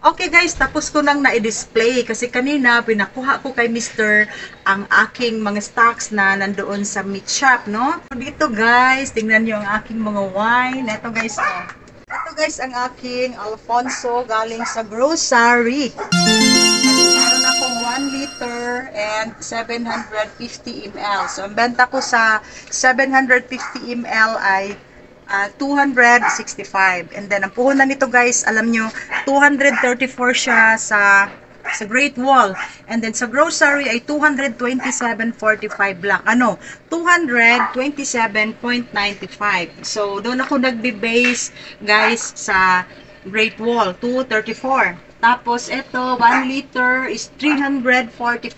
Okay guys, tapos ko nang na-display kasi kanina pinakuha ko kay Mr. ang aking mga stocks na nandoon sa meat shop, no? Dito guys, tingnan niyo ang aking mga wine. Ito guys, oh. Ito guys ang aking Alfonso galing sa grocery. Meron akong 1 liter and 750 ml. So ang benta ko sa 750 ml ay 265. And then, ang puhunan nito guys, alam nyo, 234 siya sa Great Wall. And then, sa grocery ay 227.45 lang. Ano? 227.95. So, doon ako nagbe-base guys sa Great Wall, 234. Tapos, ito, 1 liter is 345.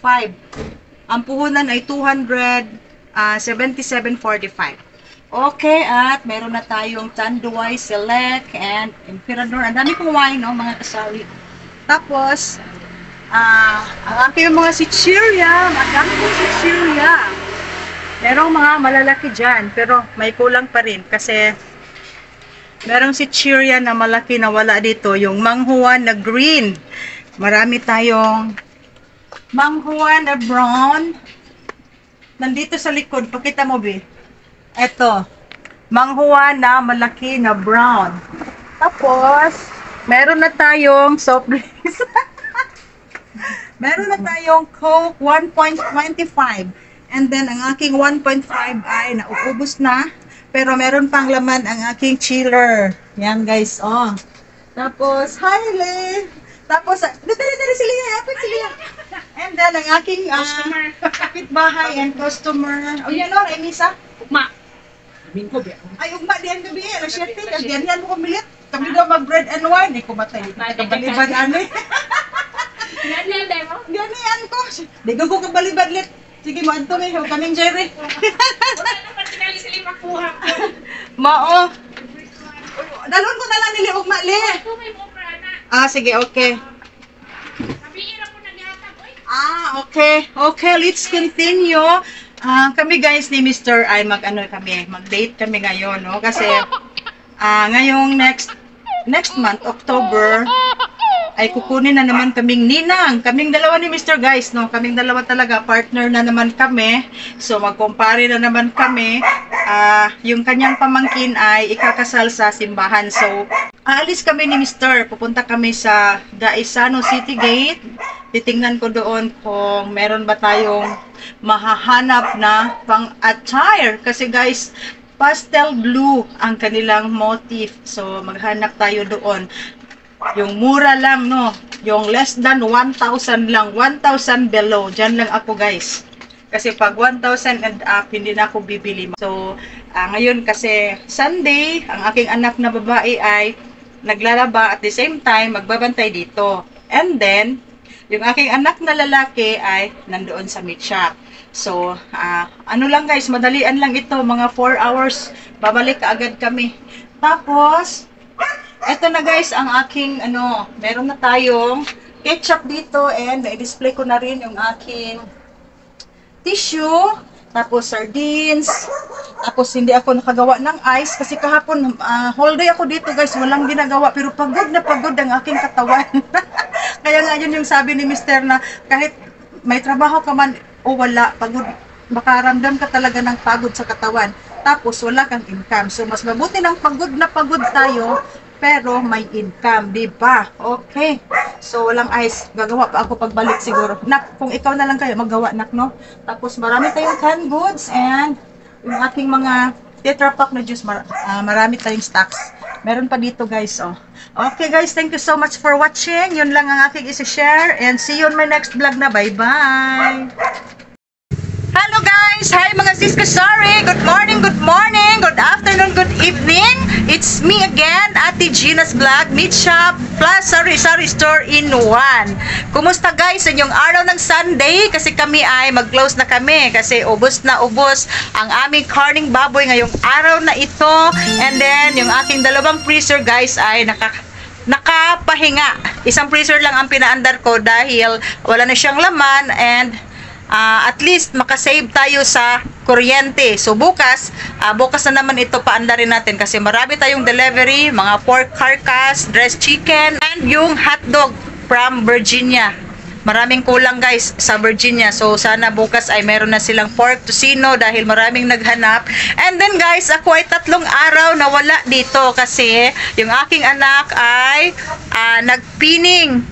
Ang puhunan ay 277.45. Okay, at meron na tayong Tanduay Select and Emperador. Ang dami kong wine, no, mga kasari. Tapos, ang aking mga sichirya, madami kong sichirya. Merong mga malalaki dyan, pero may kulang pa rin kasi merong sichirya na malaki na wala dito, yung manghuan na green. Marami tayong manghuan na brown. Nandito sa likod, pakita mo, Bi. Ito, manghuan na malaki na brown. Tapos, meron na tayong soft drinks. Meron na tayong Coke 1.25. And then, ang aking 1.5 ay nauubos na. Pero meron pang laman ang aking chiller. Yan guys, oh. Tapos, hi Lee! Tapos, dali sila, yapit sila. And then, ang aking kapitbahay and customer. O yan o, Emisa? Ugma. Ay, ugma diyan gabi eh. Rosyete, yan mo kumilit. Kami daw mag-bread and wine. Eh, kumatay. Kabalibad ano eh. Yan mo? Ganyan ko. Di ko kabalibad lit. Sige mo, Anto eh. Huwag kaming Jerry. Wala naman tinali sila makuha ko. Mao. Dalon ko na lang nili ugma li. Ito may mukha na. Sige, okay. Sabihin ako naghatag, oy. Okay. Okay, let's continue. Kami guys ni Mr. ay mag-date kami ngayon, no? Kasi ngayong next month, October, ay kukunin na naman kaming ninang. Kaming dalawa ni Mr. guys, no? Kaming dalawa talaga, partner na naman kami. So magkumpare na naman kami. Yung kanyang pamangkin ay ikakasal sa simbahan. So aalis kami ni Mr. Pupunta kami sa Gaisano City Gate. Titingnan ko doon kung meron ba tayong mahahanap na pang-attire. Kasi guys, pastel blue ang kanilang motif. So, maghanap tayo doon. Yung mura lang, no? Yung less than 1,000 lang. 1,000 below. Diyan lang ako, guys. Kasi pag 1,000 and up, hindi na ako bibili. So, ngayon kasi Sunday, ang aking anak na babae ay naglalaba at the same time, magbabantay dito. And then, yung aking anak na lalaki ay nandoon sa meat shop. So, ano lang guys, madalian lang ito. Mga 4 hours, babalik agad kami. Tapos, eto na guys, ang aking, meron na tayong ketchup dito and i-display ko na rin yung aking tissue. Tapos, sardines. Tapos, hindi ako nakagawa ng ice kasi kahapon, whole day ako dito guys, walang ginagawa. Pero pagod na pagod ang aking katawan. Kaya nga yun yung sabi ni Mr. na kahit may trabaho ka man o wala, pagod, makaramdam ka talaga ng pagod sa katawan. Tapos wala kang income. So mas mabuti ng pagod na pagod tayo, pero may income, di ba? Okay. So walang ice, gagawa pa ako pagbalik siguro. Nak, kung ikaw na lang kayo, maggawa nak, no? Tapos marami tayong canned goods and yung aking mga Tetra Pak na juice, marami tayong stocks. Meron pa dito guys, oh. Okay guys, thank you so much for watching. Yun lang ang aking isi-share and see you on my next vlog na. Bye-bye! Hello guys! Hi mga siska, sorry! Good morning, good afternoon, good evening! It's me again, Ate Gina's Vlog, Meat Shop, plus sari-sari store in one. Kumusta guys sa inyong araw ng Sunday? Kasi kami ay mag-close na kami kasi ubos na ubos ang aming karning baboy ngayong araw na ito. And then, yung aking dalawang freezer guys ay nakapahinga. Isang freezer lang ang pinaandar ko dahil wala na siyang laman and at least makasave tayo sa kuryente. So bukas na naman ito paanda rin natin kasi marami tayong delivery, mga pork carcass, dressed chicken, and yung hotdog from Virginia. Maraming kulang guys sa Virginia. So sana bukas ay meron na silang pork tocino dahil maraming naghanap. And then guys, ako ay 3 araw na wala dito kasi yung aking anak ay nagpining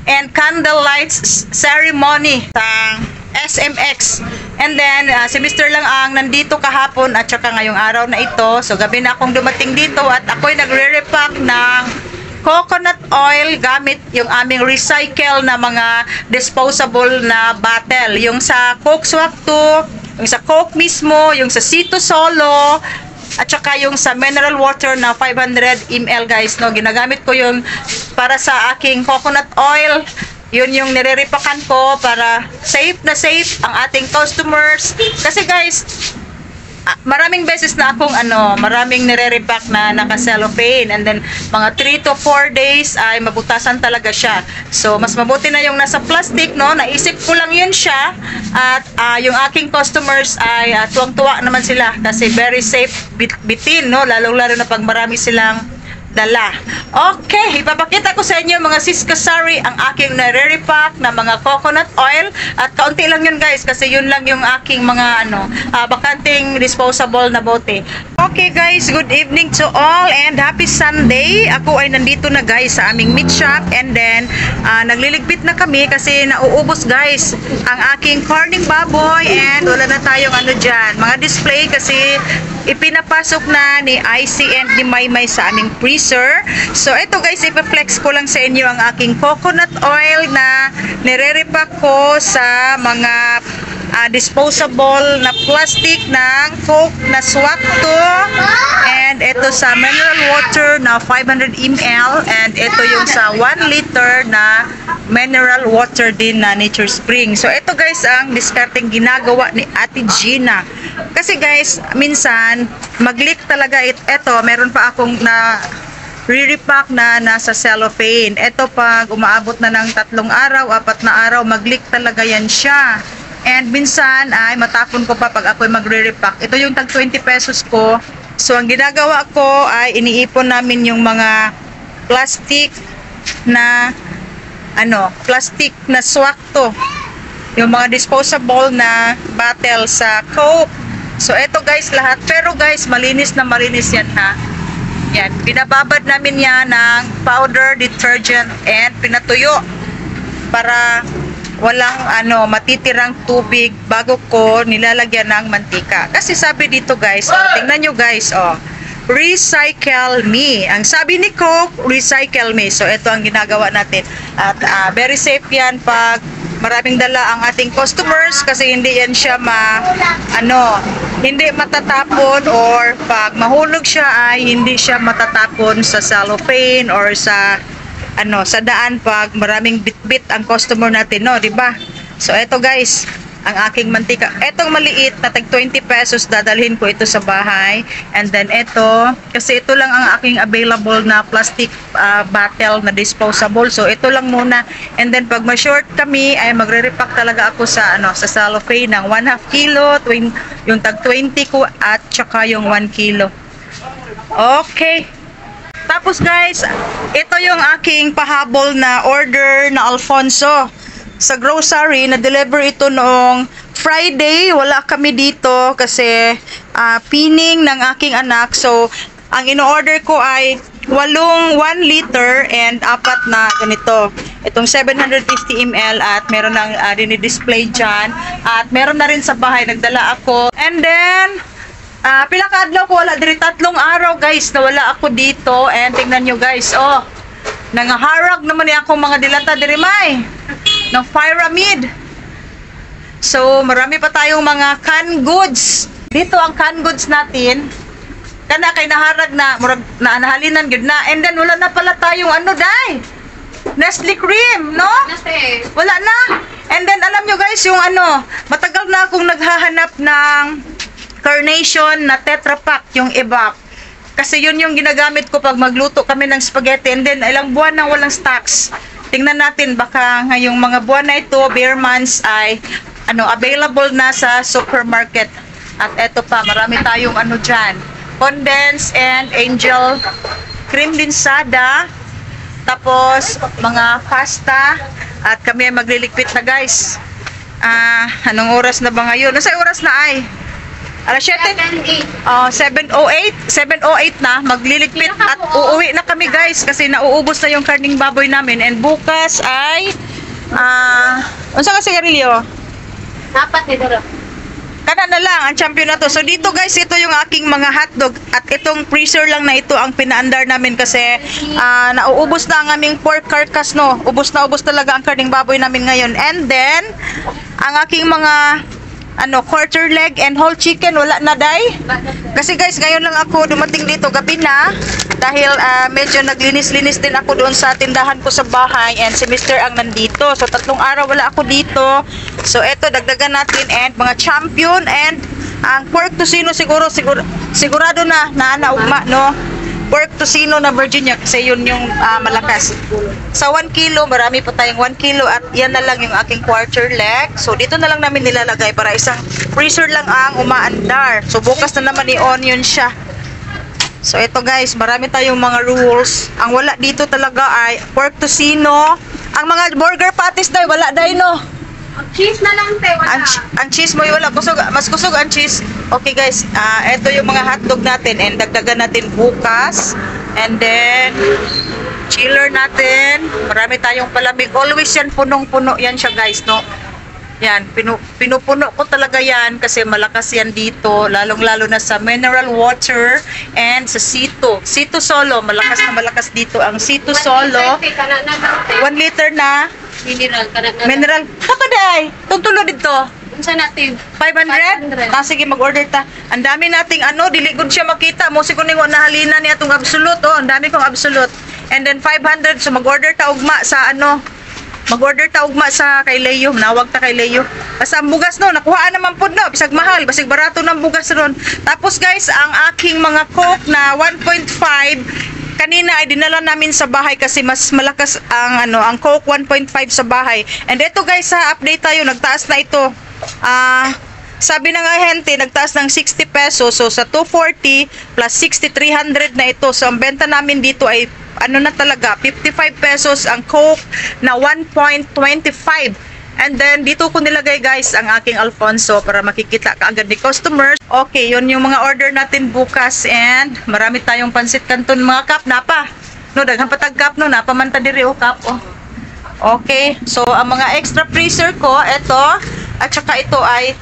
and candlelight ceremony sa SMX. And then si Mr. lang ang nandito kahapon at saka ngayong araw na ito. So gabi na akong dumating dito at ako'y nagre-repack ng coconut oil gamit yung aming recycle na mga disposable na bottle. Yung sa Coke Swak 2, yung sa Coke mismo, yung sa Cito Solo, at saka yung sa mineral water na 500 ml guys, no. Ginagamit ko yung para sa aking coconut oil. Yun yung nire-repakan ko para safe na safe ang ating customers. Kasi guys, maraming beses na akong maraming nire-repack na naka-cellophane and then mga 3 to 4 days ay mabutasan talaga siya. So mas mabuti na yung nasa plastic, no. Naisip ko lang yun siya at yung aking customers ay tuwang-tuwa naman sila kasi very safe bitin, no, lalong-lalo na pag marami silang dala. Okay, ipapakita ko sa inyo mga siskasari ang aking nare-repack na mga coconut oil at kaunti lang yun guys kasi yun lang yung aking mga bakanting disposable na bote. Okay guys, good evening to all and happy Sunday. Ako ay nandito na guys sa aming meat shop and then nagliligpit na kami kasi nauubos guys ang aking corning baboy and wala na tayong dyan, mga display kasi ipinapasok na ni IC and ni Maymay sa aming freezer. So ito guys, ipa-flex ko lang sa inyo ang aking coconut oil na nire-repack ko sa mga disposable na plastic ng Coke na Swak 2 and ito sa mineral water na 500 ml and ito yung sa 1 liter na mineral water din na Nature Spring. So ito guys ang discarding ginagawa ni Ate Gina. Kasi guys, minsan mag-leak talaga ito. Meron pa akong na re-repack na nasa cellophane. Ito pag umaabot na ng 3 araw, 4 na araw, mag-leak talaga yan siya. And minsan ay matapon ko pa pag ako'y magre-repack. Ito yung tag 20 pesos ko. So ang ginagawa ko ay iniipon namin yung mga plastic na plastic na Swak 2. Yung mga disposable na bottle sa Coke. So eto guys lahat. Pero guys, malinis na malinis yan ha. Yan, binababad namin yan ng powder, detergent, and pinatuyo para walang matitirang tubig bago ko nilalagyan ng mantika. Kasi sabi dito guys, tingnan nyo guys, recycle me. Ang sabi ni Coke, recycle me. So ito ang ginagawa natin. At very safe yan pag maraming dala ang ating customers kasi hindi yan siya hindi matatapon or pag mahulog siya ay hindi siya matatapon sa cellophane or sa sa daan pag maraming bitbit ang customer natin, no, 'di ba? So eto guys, ang aking mantika. Etong maliit na tag 20 pesos dadalhin ko ito sa bahay. And then ito, kasi ito lang ang aking available na plastic bottle na disposable. So ito lang muna. And then pag ma-short kami ay magre-repack talaga ako sa sa cellophane ng 1/2 kilo, yung tag 20 ko at saka yung 1 kilo. Okay. Tapos guys, ito yung aking pahabol na order na Alfonso sa grocery. Na-deliver ito noong Friday. Wala kami dito kasi pining ng aking anak. So, ang ino-order ko ay 8 1 liter and 4 na ganito. Itong 750 ml at meron ng dinidisplay dyan. At meron na rin sa bahay. Nagdala ako. And then, pila ka adlaw ko wala diri 3 araw guys na wala ako dito and tingnan nyo guys nangaharag naman ni akong mga dilata diri may ng pyramid. So marami pa tayong mga canned goods dito. Ang canned goods natin kana kay naharag na murag naanahalinan gyud na and then wala na pala tayong dai Nestle cream, no? Wala na. And then alam nyo guys yung matagal na akong naghahanap ng Carnation na Tetra Pak, yung evap. Kasi yun yung ginagamit ko pag magluto kami ng spaghetti and then ilang buwan nang walang stocks. Tingnan natin baka ngayong mga buwan na ito, bare months ay available na sa supermarket. At eto pa, marami tayong dyan. Condensed and angel cream linsada. Tapos, mga pasta. At kami ay magliligpit na, guys. Anong oras na ba ngayon? Nasa oras na ay? Alas 7? 7:08. 7:08 na. Magliligpit at uuwi na kami, guys. Kasi nauubos na yung karning baboy namin. And bukas ay... unsa ka sigarilyo? Dapat ni Doro. Kana na lang ang champion na to. So dito guys, ito yung aking mga hotdog at itong freezer lang na ito ang pinaandar namin kasi nauubos na ang aming pork carcass, no. Ubos na ubos talaga ang karning baboy namin ngayon. And then ang aking mga quarter leg and whole chicken wala na, day. Kasi guys, ngayon lang ako dumating dito, gabi na. Dahil medyo naglinis-linis din ako doon sa tindahan ko sa bahay and si Mr. ang nandito. So 3 araw wala ako dito. So eto, dagdagan natin and mga champion and ang pork tocino sigurado na ugma, no. Pork tocino na Virginia kasi yun yung malakas. Sa 1 kilo, marami pa tayong 1 kilo at yan na lang yung aking quarter leg. So dito na lang namin nilalagay para isang freezer lang ang umaandar. So bukas na naman i-onion siya. So ito guys, marami tayong mga rules. Ang wala dito talaga ay pork tocino. Ang mga burger patties day, wala day, no. Cheese na lang, te. Wala. Ang cheese mo wala. Mas kusog ang cheese. Okay guys, ito yung mga hotdog natin and dagdagan natin bukas. And then, chiller natin. Marami tayong palamig. Always yan, punong-puno yan siya guys, no. Yan, pinupuno ko talaga yan kasi malakas yan dito, lalong-lalo na sa mineral water and sa Sito. Sito Solo, malakas dito ang Sito Solo. 1 liter na mineral. Kapaday, tutulo dito. Unsa natin? 500? Sige, mag-order ta. Ang dami nating dili gud siya makita. Mo siguro ni nahalina niya tong absolute. Ang dami kong absolute. And then 500, so mag-order ta ugma sa mag-order ta ugma sa kay Leo, nawag ta kay Leo. Basta ang bugas, no, nakuhaan naman pud, no, bisag mahal, bisag barato ng bugas ron. Tapos guys, ang aking mga Coke na 1.5 kanina ay dinala namin sa bahay kasi mas malakas ang Coke 1.5 sa bahay. And ito guys, sa update tayo, nagtaas na ito. Sabi ng ahente, nagtaas ng 60 pesos. So sa 240 plus 60, 300 na ito. So ang benta namin dito ay na talaga, 55 pesos ang Coke na 1.25. And then dito ko nilagay guys ang aking Alfonso para makikita kaagad ni customers. Okay, yun yung mga order natin bukas and marami tayong pansit canton, mga cup na pa. No, daghang patag cup, no, napamanta diri o cup, oh. Okay, so ang mga extra freezer ko, ito at saka ito ay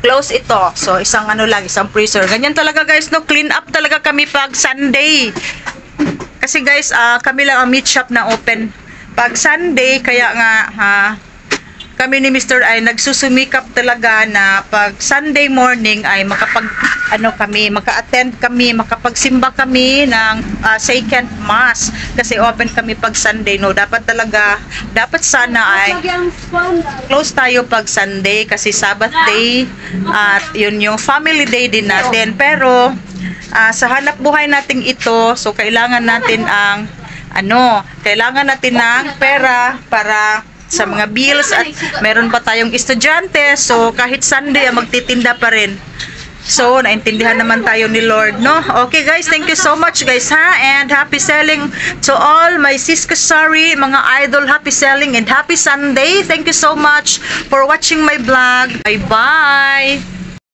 close ito. So isang isang freezer. Ganyan talaga guys, no, clean up talaga kami pag Sunday. Kasi guys, kami lang ang meat shop na open pag Sunday, kaya nga kami ni Mr. ay nagsusumikap talaga na pag Sunday morning ay maka-attend kami, makapagsimba kami ng second mass kasi open kami pag Sunday, no. Dapat sana ay close tayo pag Sunday kasi Sabbath day at yun yung family day din natin. Pero sa hanap buhay nating ito, so kailangan natin ng pera para sa mga bills at meron pa tayong estudyante, so kahit Sunday magtitinda pa rin. So naintindihan naman tayo ni Lord, no? Okay guys, thank you so much guys, and happy selling to all my Siskasari mga idol. Happy selling and happy Sunday. Thank you so much for watching my vlog. Bye bye.